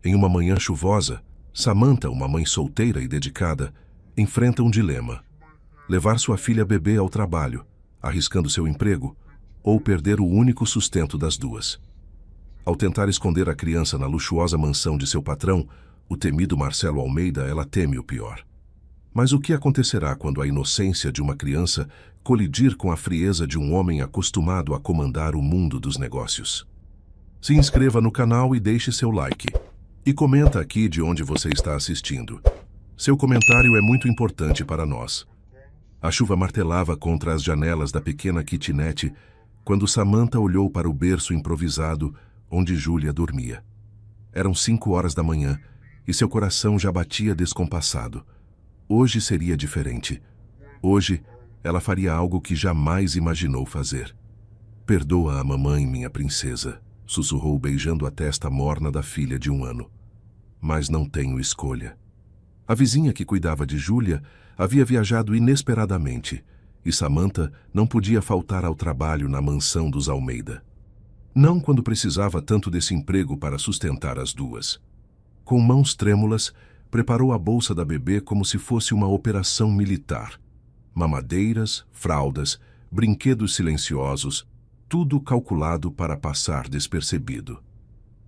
Em uma manhã chuvosa, Samantha, uma mãe solteira e dedicada, enfrenta um dilema: levar sua filha bebê ao trabalho, arriscando seu emprego, ou perder o único sustento das duas. Ao tentar esconder a criança na luxuosa mansão de seu patrão, o temido Marcelo Almeida, ela teme o pior. Mas o que acontecerá quando a inocência de uma criança colidir com a frieza de um homem acostumado a comandar o mundo dos negócios? Se inscreva no canal e deixe seu like. E comenta aqui de onde você está assistindo. Seu comentário é muito importante para nós. A chuva martelava contra as janelas da pequena kitnet quando Samantha olhou para o berço improvisado onde Júlia dormia. Eram 5 horas da manhã e seu coração já batia descompassado. Hoje seria diferente. Hoje, ela faria algo que jamais imaginou fazer. "Perdoa a mamãe, minha princesa", sussurrou beijando a testa morna da filha de 1 ano. "Mas não tenho escolha." A vizinha que cuidava de Júlia havia viajado inesperadamente e Samantha não podia faltar ao trabalho na mansão dos Almeida. Não quando precisava tanto desse emprego para sustentar as duas. Com mãos trêmulas, preparou a bolsa da bebê como se fosse uma operação militar. Mamadeiras, fraldas, brinquedos silenciosos, tudo calculado para passar despercebido.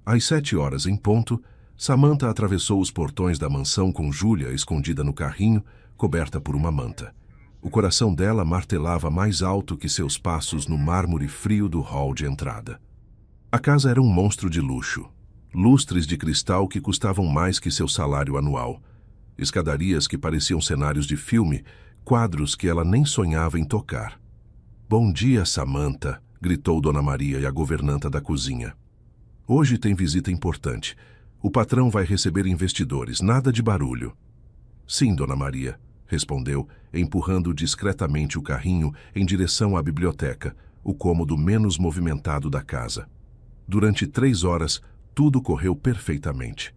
Às 7 horas em ponto, Samantha atravessou os portões da mansão com Júlia escondida no carrinho, coberta por uma manta. O coração dela martelava mais alto que seus passos no mármore frio do hall de entrada. A casa era um monstro de luxo. Lustres de cristal que custavam mais que seu salário anual. Escadarias que pareciam cenários de filme, quadros que ela nem sonhava em tocar. "Bom dia, Samantha", gritou Dona Maria e a governanta da cozinha. "Hoje tem visita importante. O patrão vai receber investidores, nada de barulho." "Sim, Dona Maria", respondeu, empurrando discretamente o carrinho em direção à biblioteca, o cômodo menos movimentado da casa. Durante 3 horas, tudo correu perfeitamente.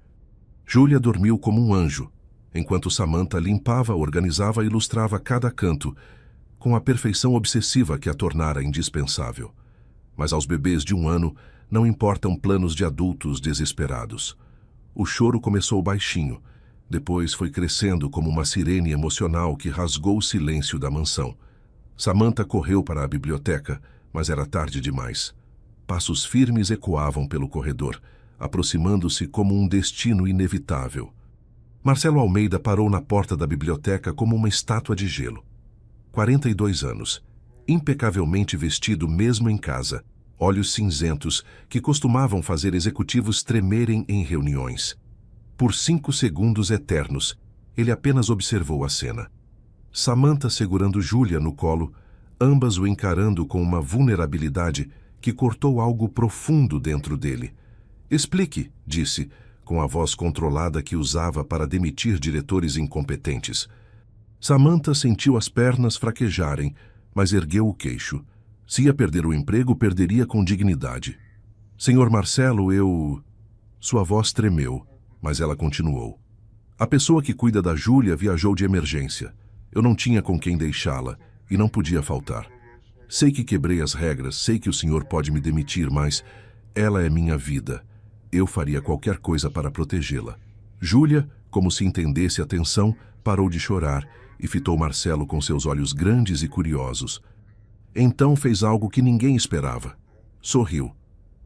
Júlia dormiu como um anjo, enquanto Samantha limpava, organizava e ilustrava cada canto, com a perfeição obsessiva que a tornara indispensável. Mas aos bebês de 1 ano não importam planos de adultos desesperados. O choro começou baixinho, depois foi crescendo como uma sirene emocional que rasgou o silêncio da mansão. Samantha correu para a biblioteca, mas era tarde demais. Passos firmes ecoavam pelo corredor, aproximando-se como um destino inevitável. Marcelo Almeida parou na porta da biblioteca como uma estátua de gelo. 42 anos, impecavelmente vestido mesmo em casa, olhos cinzentos que costumavam fazer executivos tremerem em reuniões. Por 5 segundos eternos, ele apenas observou a cena. Samantha segurando Júlia no colo, ambas o encarando com uma vulnerabilidade que cortou algo profundo dentro dele. "Explique", disse, com a voz controlada que usava para demitir diretores incompetentes. Samantha sentiu as pernas fraquejarem, mas ergueu o queixo. Se ia perder o emprego, perderia com dignidade. "Senhor Marcelo, eu..." Sua voz tremeu, mas ela continuou. "A pessoa que cuida da Júlia viajou de emergência. Eu não tinha com quem deixá-la e não podia faltar. Sei que quebrei as regras, sei que o senhor pode me demitir, mas ela é minha vida. Eu faria qualquer coisa para protegê-la." Júlia, como se entendesse a tensão, parou de chorar e fitou Marcelo com seus olhos grandes e curiosos. Então fez algo que ninguém esperava. Sorriu.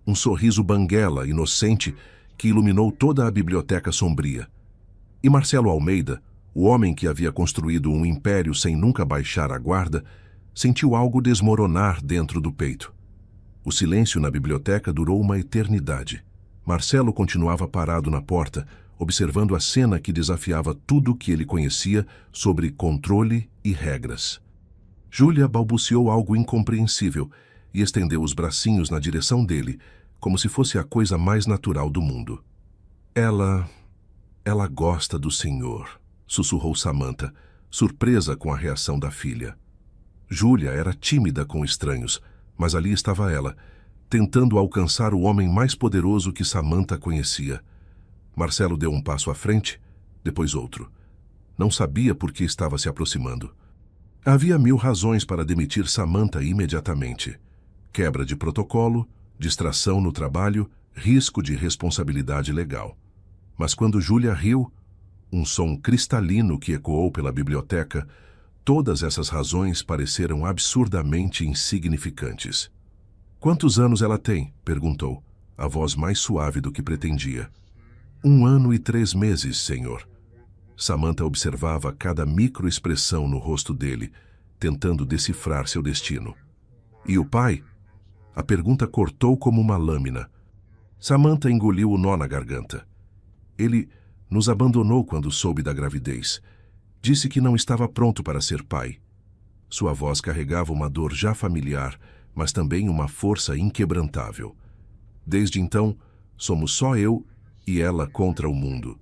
Um sorriso banguela, inocente, que iluminou toda a biblioteca sombria. E Marcelo Almeida, o homem que havia construído um império sem nunca baixar a guarda, sentiu algo desmoronar dentro do peito. O silêncio na biblioteca durou uma eternidade. Marcelo continuava parado na porta, observando a cena que desafiava tudo o que ele conhecia sobre controle e regras. Júlia balbuciou algo incompreensível e estendeu os bracinhos na direção dele, como se fosse a coisa mais natural do mundo. Ela gosta do senhor", sussurrou Samantha, surpresa com a reação da filha. Júlia era tímida com estranhos, mas ali estava ela, tentando alcançar o homem mais poderoso que Samantha conhecia. Marcelo deu um passo à frente, depois outro. Não sabia por que estava se aproximando. Havia 1000 razões para demitir Samantha imediatamente. Quebra de protocolo, distração no trabalho, risco de responsabilidade legal. Mas quando Júlia riu, um som cristalino que ecoou pela biblioteca, todas essas razões pareceram absurdamente insignificantes. "Quantos anos ela tem?" perguntou, a voz mais suave do que pretendia. 1 ano e 3 meses, senhor." Samantha observava cada microexpressão no rosto dele, tentando decifrar seu destino. "E o pai?" A pergunta cortou como uma lâmina. Samantha engoliu o nó na garganta. "Ele nos abandonou quando soube da gravidez. Disse que não estava pronto para ser pai." Sua voz carregava uma dor já familiar, mas também uma força inquebrantável. "Desde então, somos só eu e ela contra o mundo."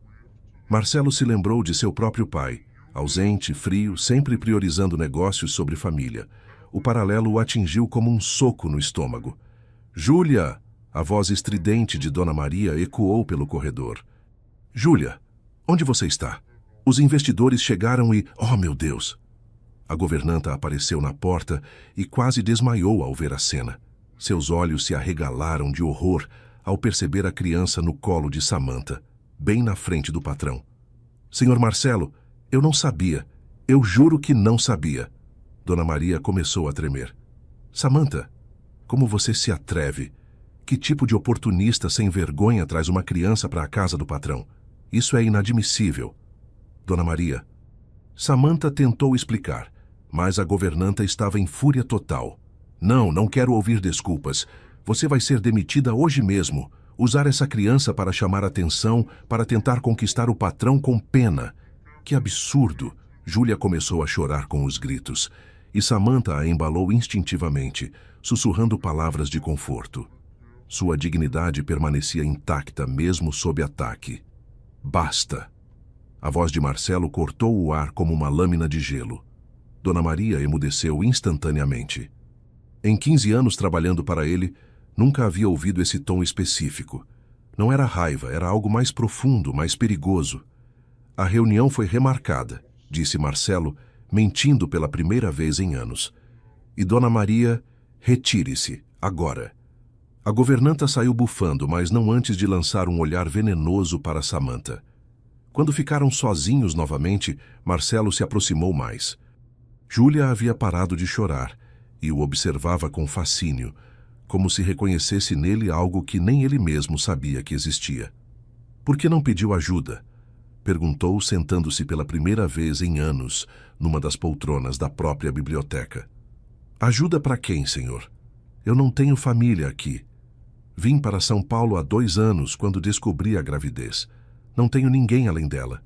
Marcelo se lembrou de seu próprio pai, ausente, frio, sempre priorizando negócios sobre família. O paralelo o atingiu como um soco no estômago. "Júlia!" A voz estridente de Dona Maria ecoou pelo corredor. "Júlia, onde você está? Os investidores chegaram e... Oh, meu Deus!" A governanta apareceu na porta e quase desmaiou ao ver a cena. Seus olhos se arregalaram de horror ao perceber a criança no colo de Samantha, bem na frente do patrão. "Senhor Marcelo, eu não sabia. Eu juro que não sabia." Dona Maria começou a tremer. "Samantha, como você se atreve? Que tipo de oportunista sem vergonha traz uma criança para a casa do patrão? Isso é inadmissível." "Dona Maria..." Samantha tentou explicar, mas a governanta estava em fúria total. Não quero ouvir desculpas. Você vai ser demitida hoje mesmo. Usar essa criança para chamar atenção, para tentar conquistar o patrão com pena. Que absurdo!" Júlia começou a chorar com os gritos, e Samantha a embalou instintivamente, sussurrando palavras de conforto. Sua dignidade permanecia intacta mesmo sob ataque. "Basta!" A voz de Marcelo cortou o ar como uma lâmina de gelo. Dona Maria emudeceu instantaneamente. Em 15 anos trabalhando para ele, nunca havia ouvido esse tom específico. Não era raiva, era algo mais profundo, mais perigoso. "A reunião foi remarcada", disse Marcelo, mentindo pela primeira vez em anos. "E Dona Maria, retire-se, agora." A governanta saiu bufando, mas não antes de lançar um olhar venenoso para Samantha. Quando ficaram sozinhos novamente, Marcelo se aproximou mais. Júlia havia parado de chorar e o observava com fascínio, como se reconhecesse nele algo que nem ele mesmo sabia que existia. "Por que não pediu ajuda?" perguntou, sentando-se pela primeira vez em anos numa das poltronas da própria biblioteca. "Ajuda para quem, senhor? Eu não tenho família aqui. Vim para São Paulo há 2 anos quando descobri a gravidez. Não tenho ninguém além dela."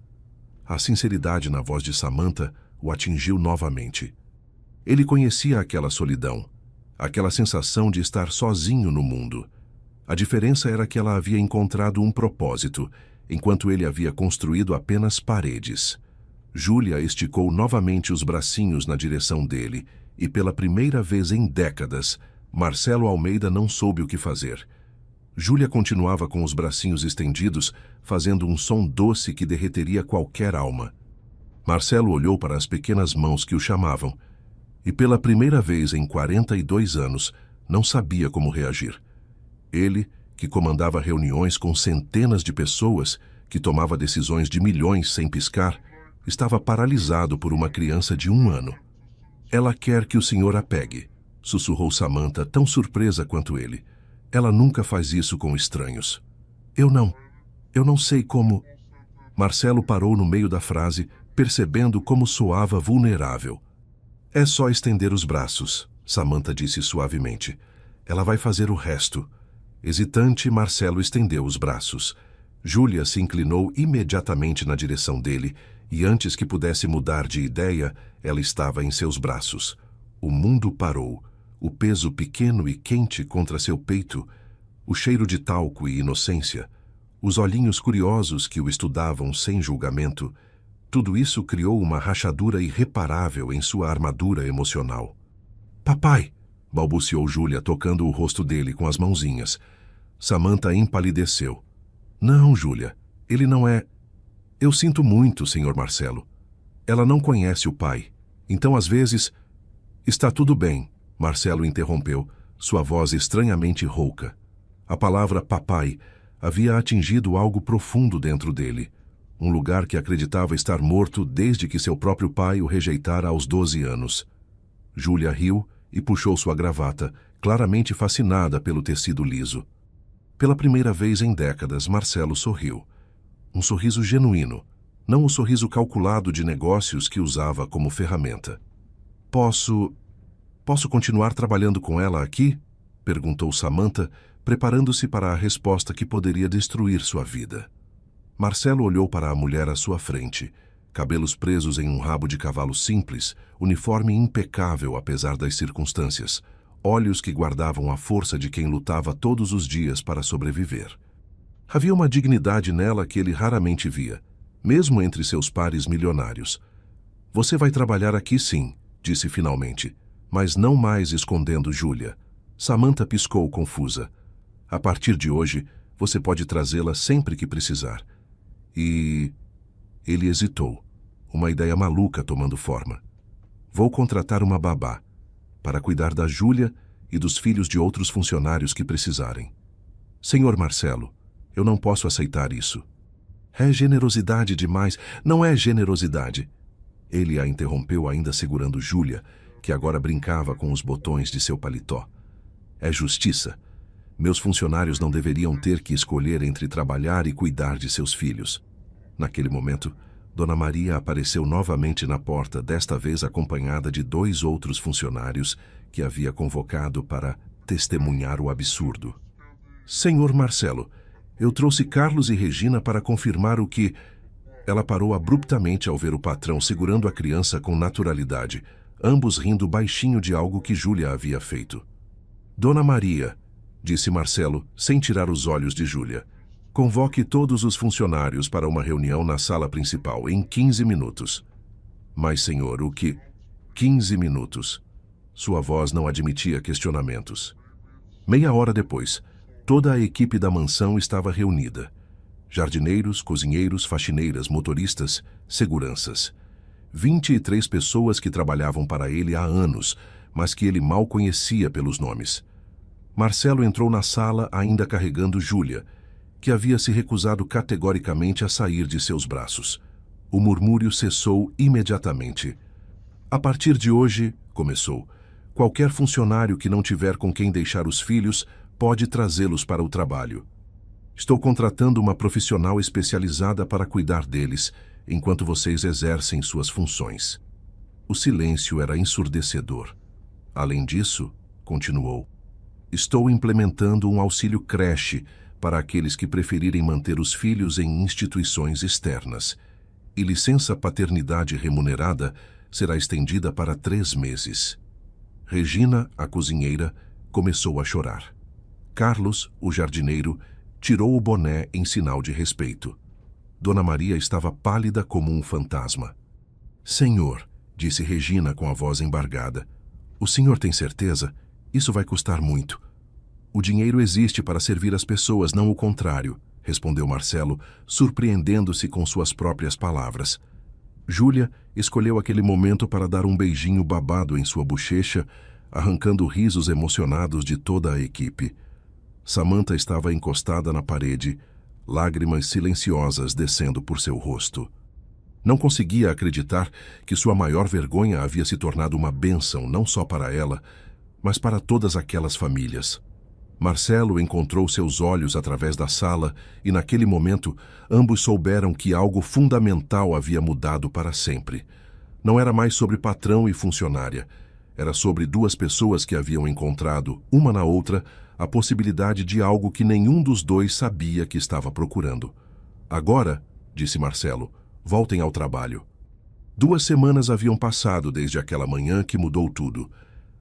A sinceridade na voz de Samantha o atingiu novamente. Ele conhecia aquela solidão, aquela sensação de estar sozinho no mundo. A diferença era que ela havia encontrado um propósito, enquanto ele havia construído apenas paredes. Júlia esticou novamente os bracinhos na direção dele e, pela primeira vez em décadas, Marcelo Almeida não soube o que fazer. Júlia continuava com os bracinhos estendidos, fazendo um som doce que derreteria qualquer alma. Marcelo olhou para as pequenas mãos que o chamavam e, pela primeira vez em 42 anos, não sabia como reagir. Ele, que comandava reuniões com centenas de pessoas, que tomava decisões de milhões sem piscar, estava paralisado por uma criança de 1 ano. "Ela quer que o senhor a pegue", sussurrou Samantha, tão surpresa quanto ele. "Ela nunca faz isso com estranhos." Eu não sei como..." Marcelo parou no meio da frase, percebendo como soava vulnerável. "É só estender os braços", Samantha disse suavemente. "Ela vai fazer o resto." Hesitante, Marcelo estendeu os braços. Júlia se inclinou imediatamente na direção dele e, antes que pudesse mudar de ideia, ela estava em seus braços. O mundo parou. O peso pequeno e quente contra seu peito, o cheiro de talco e inocência, os olhinhos curiosos que o estudavam sem julgamento, tudo isso criou uma rachadura irreparável em sua armadura emocional. "Papai!" balbuciou Júlia, tocando o rosto dele com as mãozinhas. Samantha empalideceu. "Não, Júlia, ele não é..." "Eu sinto muito, senhor Marcelo. Ela não conhece o pai. Então, às vezes..." "Está tudo bem", Marcelo interrompeu, sua voz estranhamente rouca. A palavra papai havia atingido algo profundo dentro dele, um lugar que acreditava estar morto desde que seu próprio pai o rejeitara aos 12 anos. Júlia riu e puxou sua gravata, claramente fascinada pelo tecido liso. Pela primeira vez em décadas, Marcelo sorriu. Um sorriso genuíno, não o sorriso calculado de negócios que usava como ferramenta. Posso continuar trabalhando com ela aqui? Perguntou Samantha, preparando-se para a resposta que poderia destruir sua vida. Marcelo olhou para a mulher à sua frente, cabelos presos em um rabo de cavalo simples, uniforme impecável apesar das circunstâncias, olhos que guardavam a força de quem lutava todos os dias para sobreviver. Havia uma dignidade nela que ele raramente via, mesmo entre seus pares milionários. Você vai trabalhar aqui sim, disse finalmente, mas não mais escondendo Júlia. Samantha piscou confusa. A partir de hoje, você pode trazê-la sempre que precisar. E... Ele hesitou, uma ideia maluca tomando forma. Vou contratar uma babá, para cuidar da Júlia e dos filhos de outros funcionários que precisarem. Senhor Marcelo, eu não posso aceitar isso. É generosidade demais. Não é generosidade. Ele a interrompeu ainda segurando Júlia, que agora brincava com os botões de seu paletó. É justiça. Meus funcionários não deveriam ter que escolher entre trabalhar e cuidar de seus filhos. Naquele momento, Dona Maria apareceu novamente na porta, desta vez acompanhada de 2 outros funcionários que havia convocado para testemunhar o absurdo. Senhor Marcelo, eu trouxe Carlos e Regina para confirmar o que... Ela parou abruptamente ao ver o patrão segurando a criança com naturalidade, ambos rindo baixinho de algo que Júlia havia feito. Dona Maria, disse Marcelo, sem tirar os olhos de Júlia, convoque todos os funcionários para uma reunião na sala principal em 15 minutos. Mas, senhor, o que... 15 minutos. Sua voz não admitia questionamentos. Meia hora depois, toda a equipe da mansão estava reunida. Jardineiros, cozinheiros, faxineiras, motoristas, seguranças. 23 pessoas que trabalhavam para ele há anos, mas que ele mal conhecia pelos nomes. Marcelo entrou na sala ainda carregando Júlia, que havia se recusado categoricamente a sair de seus braços. O murmúrio cessou imediatamente. A partir de hoje, começou, qualquer funcionário que não tiver com quem deixar os filhos pode trazê-los para o trabalho. Estou contratando uma profissional especializada para cuidar deles, enquanto vocês exercem suas funções. O silêncio era ensurdecedor. Além disso, continuou, estou implementando um auxílio creche para aqueles que preferirem manter os filhos em instituições externas, e licença paternidade remunerada será estendida para 3 meses. Regina, a cozinheira, começou a chorar. Carlos, o jardineiro, tirou o boné em sinal de respeito. Dona Maria estava pálida como um fantasma. Senhor, disse Regina com a voz embargada, o senhor tem certeza? Isso vai custar muito. O dinheiro existe para servir as pessoas, não o contrário, respondeu Marcelo, surpreendendo-se com suas próprias palavras. Júlia escolheu aquele momento para dar um beijinho babado em sua bochecha, arrancando risos emocionados de toda a equipe. Samantha estava encostada na parede, lágrimas silenciosas descendo por seu rosto. Não conseguia acreditar que sua maior vergonha havia se tornado uma bênção não só para ela, mas para todas aquelas famílias. Marcelo encontrou seus olhos através da sala e, naquele momento, ambos souberam que algo fundamental havia mudado para sempre. Não era mais sobre patrão e funcionária. Era sobre 2 pessoas que haviam encontrado, uma na outra, a possibilidade de algo que nenhum dos 2 sabia que estava procurando. Agora, disse Marcelo, voltem ao trabalho. 2 semanas haviam passado desde aquela manhã que mudou tudo.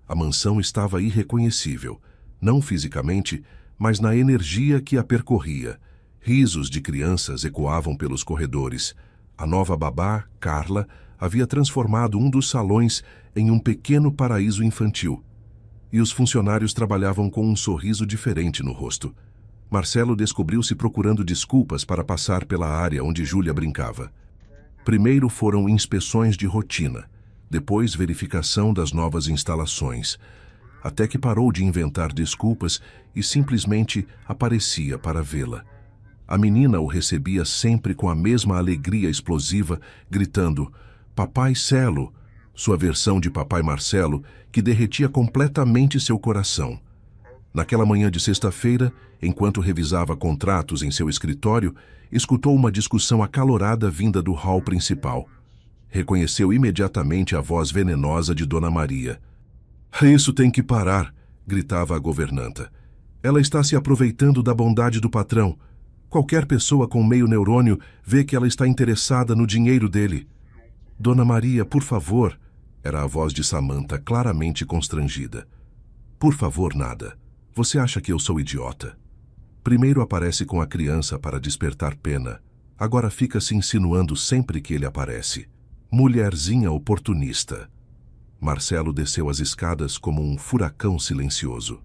A mansão estava irreconhecível, não fisicamente, mas na energia que a percorria. Risos de crianças ecoavam pelos corredores. A nova babá, Carla, havia transformado um dos salões em um pequeno paraíso infantil. E os funcionários trabalhavam com um sorriso diferente no rosto. Marcelo descobriu-se procurando desculpas para passar pela área onde Júlia brincava. Primeiro foram inspeções de rotina, depois verificação das novas instalações, até que parou de inventar desculpas e simplesmente aparecia para vê-la. A menina o recebia sempre com a mesma alegria explosiva, gritando Papai Celo, sua versão de Papai Marcelo, que derretia completamente seu coração. Naquela manhã de sexta-feira, enquanto revisava contratos em seu escritório, escutou uma discussão acalorada vinda do hall principal. Reconheceu imediatamente a voz venenosa de Dona Maria. Isso tem que parar, gritava a governanta. Ela está se aproveitando da bondade do patrão. Qualquer pessoa com meio neurônio vê que ela está interessada no dinheiro dele. Dona Maria, por favor, era a voz de Samantha claramente constrangida. Por favor, nada. Você acha que eu sou idiota? Primeiro aparece com a criança para despertar pena. Agora fica se insinuando sempre que ele aparece. Mulherzinha oportunista. Marcelo desceu as escadas como um furacão silencioso.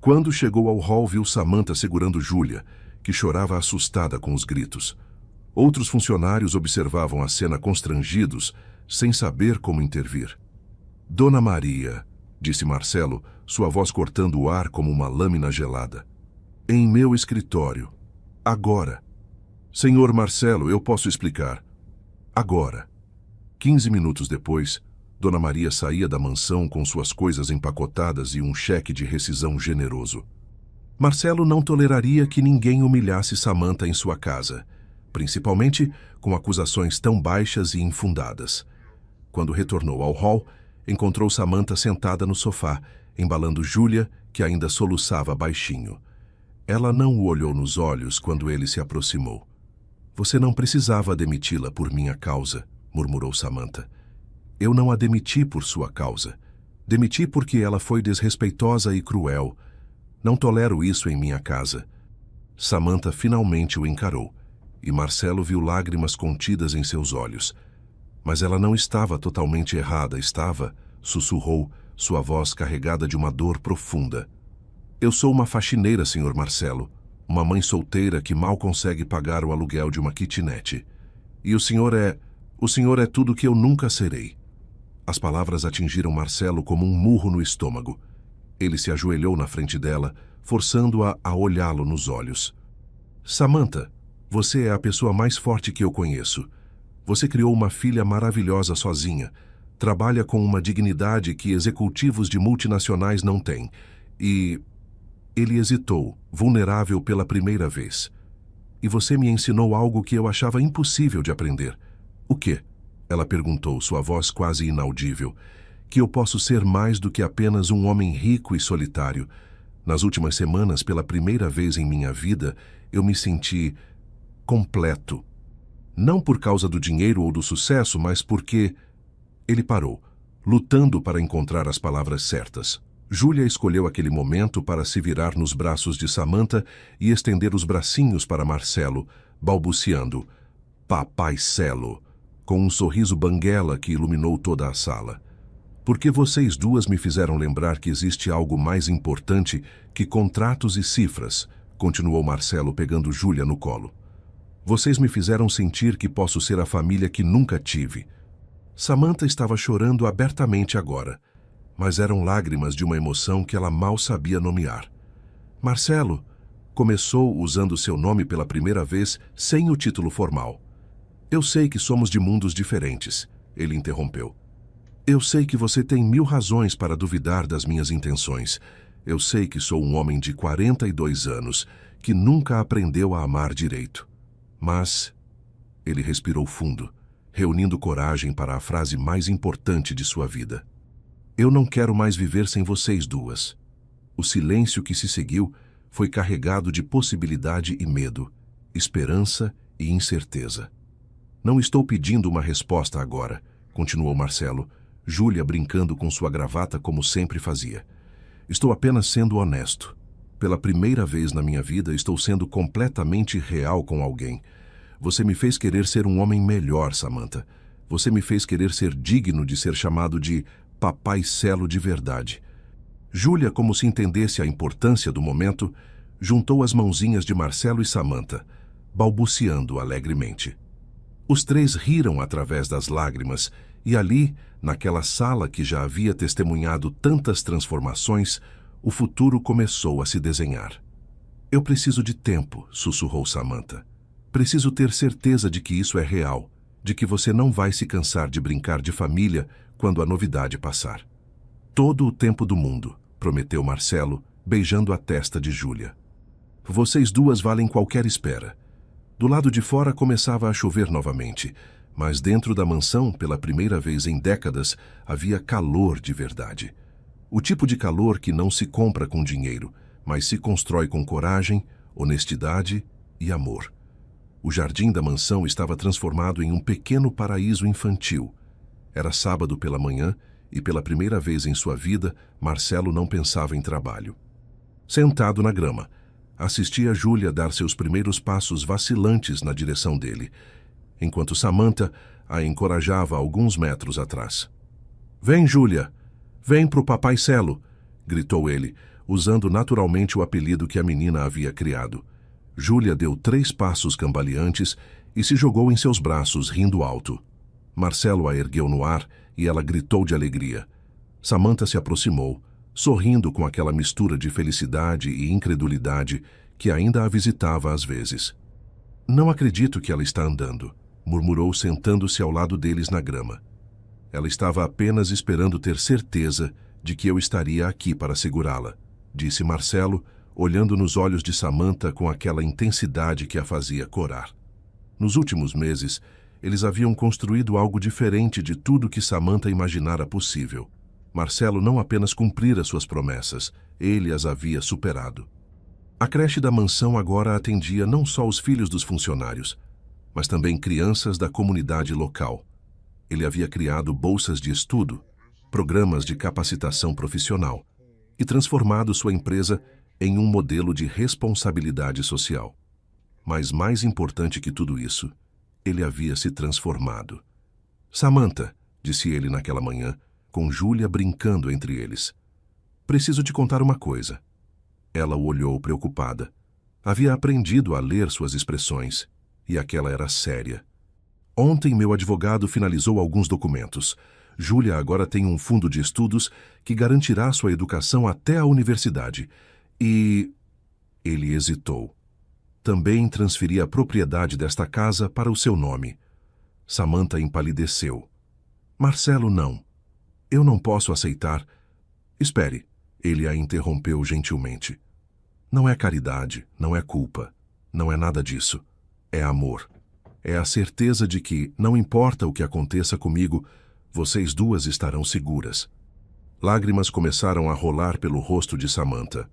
Quando chegou ao hall, viu Samantha segurando Júlia, que chorava assustada com os gritos. Outros funcionários observavam a cena constrangidos, sem saber como intervir. Dona Maria, disse Marcelo, sua voz cortando o ar como uma lâmina gelada. Em meu escritório. Agora. Senhor Marcelo, eu posso explicar. Agora. 15 minutos depois, Dona Maria saía da mansão com suas coisas empacotadas e um cheque de rescisão generoso. Marcelo não toleraria que ninguém humilhasse Samantha em sua casa, principalmente com acusações tão baixas e infundadas. Quando retornou ao hall, encontrou Samantha sentada no sofá, embalando Júlia, que ainda soluçava baixinho. Ela não o olhou nos olhos quando ele se aproximou. Você não precisava demiti-la por minha causa, murmurou Samantha. Eu não a demiti por sua causa. Demiti porque ela foi desrespeitosa e cruel. Não tolero isso em minha casa. Samantha finalmente o encarou, e Marcelo viu lágrimas contidas em seus olhos. Mas ela não estava totalmente errada, estava, sussurrou, sua voz carregada de uma dor profunda. Eu sou uma faxineira, senhor Marcelo, uma mãe solteira que mal consegue pagar o aluguel de uma kitnet. E o senhor é tudo que eu nunca serei. As palavras atingiram Marcelo como um murro no estômago. Ele se ajoelhou na frente dela, forçando-a a olhá-lo nos olhos. Samantha, você é a pessoa mais forte que eu conheço. Você criou uma filha maravilhosa sozinha. Trabalha com uma dignidade que executivos de multinacionais não têm. E... Ele hesitou, vulnerável pela primeira vez. E você me ensinou algo que eu achava impossível de aprender. O quê? Ela perguntou, sua voz quase inaudível. Que eu posso ser mais do que apenas um homem rico e solitário. Nas últimas semanas, pela primeira vez em minha vida, eu me senti completo. Não por causa do dinheiro ou do sucesso, mas porque... Ele parou, lutando para encontrar as palavras certas. Júlia escolheu aquele momento para se virar nos braços de Samantha e estender os bracinhos para Marcelo, balbuciando, Papai Celo, com um sorriso banguela que iluminou toda a sala. Porque vocês duas me fizeram lembrar que existe algo mais importante que contratos e cifras, continuou Marcelo pegando Júlia no colo. Vocês me fizeram sentir que posso ser a família que nunca tive. Samantha estava chorando abertamente agora, mas eram lágrimas de uma emoção que ela mal sabia nomear. Marcelo começou usando seu nome pela primeira vez sem o título formal. Eu sei que somos de mundos diferentes, ele interrompeu. Eu sei que você tem 1000 razões para duvidar das minhas intenções. Eu sei que sou um homem de 42 anos, que nunca aprendeu a amar direito. Mas... Ele respirou fundo, reunindo coragem para a frase mais importante de sua vida. Eu não quero mais viver sem vocês duas. O silêncio que se seguiu foi carregado de possibilidade e medo, esperança e incerteza. Não estou pedindo uma resposta agora, continuou Marcelo, Júlia brincando com sua gravata como sempre fazia. Estou apenas sendo honesto. Pela primeira vez na minha vida, estou sendo completamente real com alguém. Você me fez querer ser um homem melhor, Samantha. Você me fez querer ser digno de ser chamado de Papai Celo de verdade. Júlia, como se entendesse a importância do momento, juntou as mãozinhas de Marcelo e Samantha, balbuciando alegremente. Os três riram através das lágrimas, e ali, naquela sala que já havia testemunhado tantas transformações, o futuro começou a se desenhar. Eu preciso de tempo, sussurrou Samantha. Preciso ter certeza de que isso é real, de que você não vai se cansar de brincar de família quando a novidade passar. Todo o tempo do mundo, prometeu Marcelo, beijando a testa de Júlia. Vocês duas valem qualquer espera. Do lado de fora começava a chover novamente, mas dentro da mansão, pela primeira vez em décadas, havia calor de verdade. O tipo de calor que não se compra com dinheiro, mas se constrói com coragem, honestidade e amor. O jardim da mansão estava transformado em um pequeno paraíso infantil. Era sábado pela manhã e, pela primeira vez em sua vida, Marcelo não pensava em trabalho. Sentado na grama, assistia Júlia dar seus primeiros passos vacilantes na direção dele, enquanto Samantha a encorajava alguns metros atrás. Vem, Júlia! Vem pro Papai Celo! Gritou ele, usando naturalmente o apelido que a menina havia criado. Júlia deu 3 passos cambaleantes e se jogou em seus braços, rindo alto. Marcelo a ergueu no ar e ela gritou de alegria. Samantha se aproximou, sorrindo com aquela mistura de felicidade e incredulidade que ainda a visitava às vezes. Não acredito que ela está andando, murmurou sentando-se ao lado deles na grama. Ela estava apenas esperando ter certeza de que eu estaria aqui para segurá-la, disse Marcelo, olhando nos olhos de Samantha com aquela intensidade que a fazia corar. Nos últimos meses, eles haviam construído algo diferente de tudo que Samantha imaginara possível. Marcelo não apenas cumprira suas promessas, ele as havia superado. A creche da mansão agora atendia não só os filhos dos funcionários, mas também crianças da comunidade local. Ele havia criado bolsas de estudo, programas de capacitação profissional e transformado sua empresa em um modelo de responsabilidade social. Mas mais importante que tudo isso, ele havia se transformado. Samantha, disse ele naquela manhã, com Júlia brincando entre eles. Preciso te contar uma coisa. Ela o olhou preocupada. Havia aprendido a ler suas expressões, e aquela era séria. Ontem meu advogado finalizou alguns documentos. Júlia agora tem um fundo de estudos que garantirá sua educação até a universidade. E... Ele hesitou. Também transferi a propriedade desta casa para o seu nome. Samantha empalideceu. Marcelo, não. Eu não posso aceitar. Espere, ele a interrompeu gentilmente. Não é caridade, não é culpa, não é nada disso. É amor. É a certeza de que, não importa o que aconteça comigo, vocês duas estarão seguras. Lágrimas começaram a rolar pelo rosto de Samantha.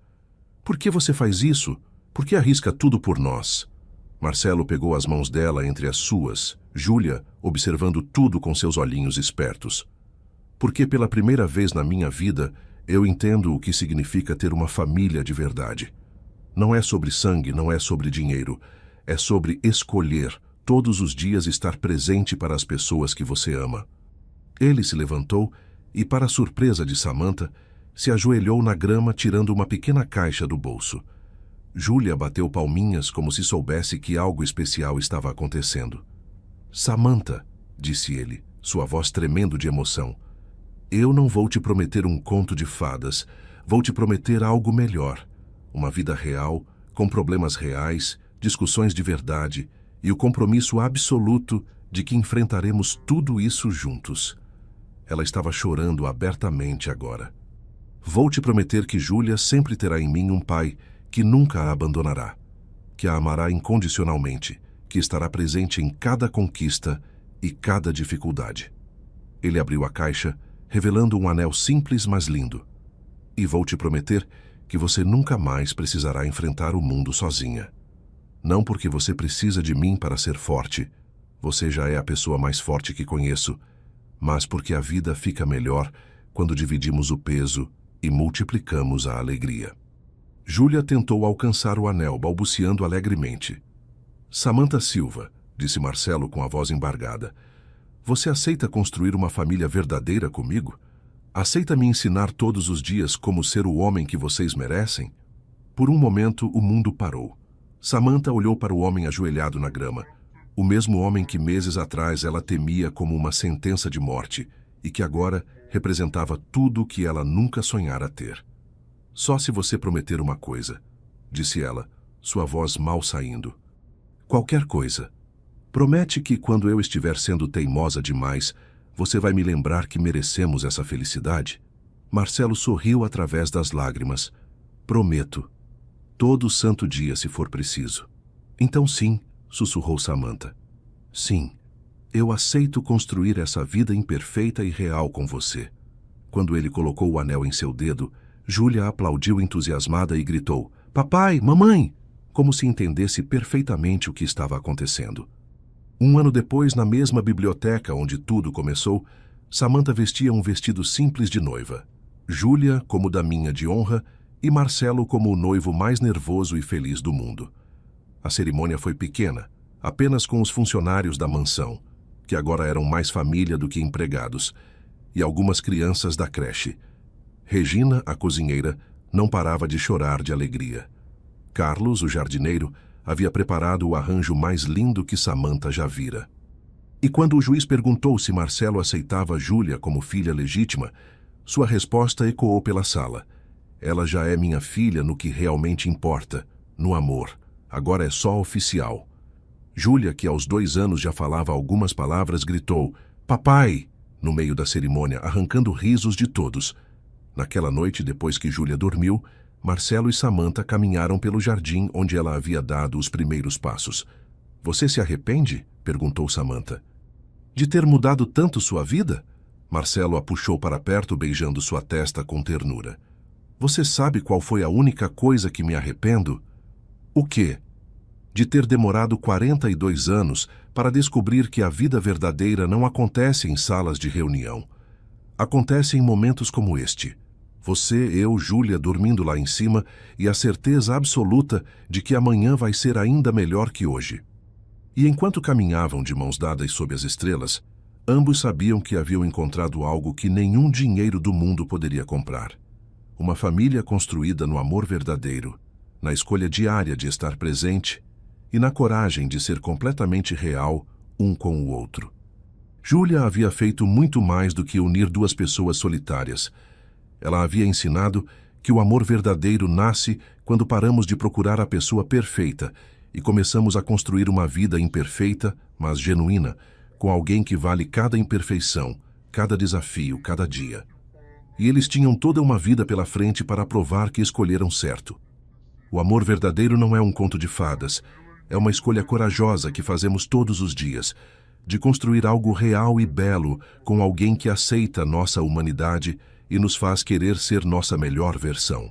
Por que você faz isso? Por que arrisca tudo por nós? Marcelo pegou as mãos dela entre as suas, Júlia observando tudo com seus olhinhos espertos. Porque pela primeira vez na minha vida, eu entendo o que significa ter uma família de verdade. Não é sobre sangue, não é sobre dinheiro. É sobre escolher todos os dias estar presente para as pessoas que você ama. Ele se levantou e, para a surpresa de Samantha, se ajoelhou na grama tirando uma pequena caixa do bolso. Júlia bateu palminhas como se soubesse que algo especial estava acontecendo. Samantha, disse ele, sua voz tremendo de emoção, eu não vou te prometer um conto de fadas, vou te prometer algo melhor. Uma vida real, com problemas reais, discussões de verdade e o compromisso absoluto de que enfrentaremos tudo isso juntos. Ela estava chorando abertamente agora. Vou te prometer que Júlia sempre terá em mim um pai que nunca a abandonará, que a amará incondicionalmente, que estará presente em cada conquista e cada dificuldade. Ele abriu a caixa, revelando um anel simples, mas lindo. E vou te prometer que você nunca mais precisará enfrentar o mundo sozinha. Não porque você precisa de mim para ser forte, você já é a pessoa mais forte que conheço, mas porque a vida fica melhor quando dividimos o peso e multiplicamos a alegria. Júlia tentou alcançar o anel, balbuciando alegremente. Samantha Silva, disse Marcelo com a voz embargada, você aceita construir uma família verdadeira comigo? Aceita me ensinar todos os dias como ser o homem que vocês merecem? Por um momento, o mundo parou. Samantha olhou para o homem ajoelhado na grama, o mesmo homem que meses atrás ela temia como uma sentença de morte e que agora representava tudo o que ela nunca sonhara ter. Só se você prometer uma coisa, disse ela, sua voz mal saindo. Qualquer coisa. Promete que quando eu estiver sendo teimosa demais, você vai me lembrar que merecemos essa felicidade? Marcelo sorriu através das lágrimas. Prometo. Todo santo dia, se for preciso. Então sim, sussurrou Samantha. Sim, eu aceito construir essa vida imperfeita e real com você. Quando ele colocou o anel em seu dedo, Júlia aplaudiu entusiasmada e gritou: Papai, mamãe! Como se entendesse perfeitamente o que estava acontecendo. Um ano depois, na mesma biblioteca onde tudo começou, Samantha vestia um vestido simples de noiva. Júlia como daminha de honra e Marcelo como o noivo mais nervoso e feliz do mundo. A cerimônia foi pequena, apenas com os funcionários da mansão, que agora eram mais família do que empregados, e algumas crianças da creche. Regina, a cozinheira, não parava de chorar de alegria. Carlos, o jardineiro, havia preparado o arranjo mais lindo que Samantha já vira. E quando o juiz perguntou se Marcelo aceitava Júlia como filha legítima, sua resposta ecoou pela sala. Ela já é minha filha no que realmente importa, no amor. Agora é só oficial. Júlia, que aos 2 anos já falava algumas palavras, gritou: Papai! No meio da cerimônia, arrancando risos de todos. Naquela noite, depois que Júlia dormiu, Marcelo e Samantha caminharam pelo jardim onde ela havia dado os primeiros passos. Você se arrepende? Perguntou Samantha. De ter mudado tanto sua vida? Marcelo a puxou para perto, beijando sua testa com ternura. Você sabe qual foi a única coisa que me arrependo? O quê? De ter demorado 42 anos para descobrir que a vida verdadeira não acontece em salas de reunião. Acontece em momentos como este. Você, eu, Júlia, dormindo lá em cima e a certeza absoluta de que amanhã vai ser ainda melhor que hoje. E enquanto caminhavam de mãos dadas sob as estrelas, ambos sabiam que haviam encontrado algo que nenhum dinheiro do mundo poderia comprar. Uma família construída no amor verdadeiro, na escolha diária de estar presente e na coragem de ser completamente real um com o outro. Júlia havia feito muito mais do que unir 2 pessoas solitárias. Ela havia ensinado que o amor verdadeiro nasce quando paramos de procurar a pessoa perfeita e começamos a construir uma vida imperfeita, mas genuína, com alguém que vale cada imperfeição, cada desafio, cada dia. E eles tinham toda uma vida pela frente para provar que escolheram certo. O amor verdadeiro não é um conto de fadas, é uma escolha corajosa que fazemos todos os dias, de construir algo real e belo com alguém que aceita nossa humanidade e nos faz querer ser nossa melhor versão.